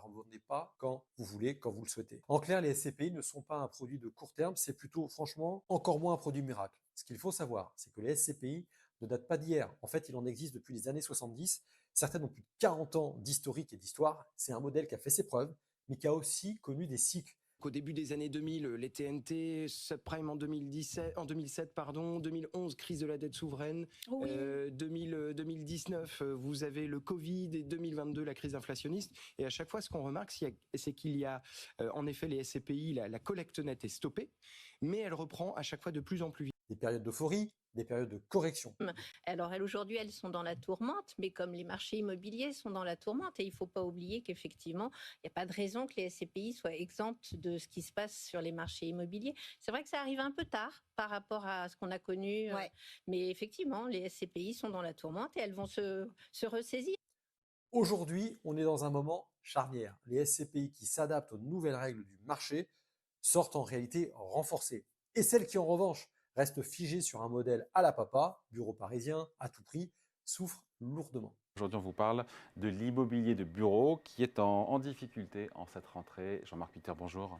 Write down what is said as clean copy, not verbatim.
revendez pas quand vous voulez, quand vous le souhaitez. En clair, les SCPI ne sont pas un produit de court terme, c'est plutôt, franchement, encore moins un produit miracle. Ce qu'il faut savoir, c'est que les SCPI ne datent pas d'hier. En fait, il en existe depuis les années 70. Certaines ont plus de 40 ans d'historique et d'histoire. C'est un modèle qui a fait ses preuves, mais qui a aussi connu des cycles. Au début des années 2000, les TNT, subprime en 2017, en 2007, pardon, 2011, crise de la dette souveraine, Oui. 2019, vous avez le Covid et 2022, la crise inflationniste. Et à chaque fois, ce qu'on remarque, c'est qu'il y a en effet les SCPI, la collecte nette est stoppée, mais elle reprend à chaque fois de plus en plus vite. Des périodes d'euphorie, des périodes de correction. Alors aujourd'hui, elles sont dans la tourmente, mais comme les marchés immobiliers sont dans la tourmente, et il ne faut pas oublier qu'effectivement, il n'y a pas de raison que les SCPI soient exemptes de ce qui se passe sur les marchés immobiliers. C'est vrai que ça arrive un peu tard par rapport à ce qu'on a connu, Ouais. mais effectivement, les SCPI sont dans la tourmente et elles vont se ressaisir. Aujourd'hui, on est dans un moment charnière. Les SCPI qui s'adaptent aux nouvelles règles du marché sortent en réalité renforcées. Et celles qui, en revanche, restent figées sur un modèle à la papa, bureau parisien, à tout prix, souffrent lourdement. Aujourd'hui, on vous parle de l'immobilier de bureau qui est en difficulté en cette rentrée. Jean-Marc Peter, bonjour.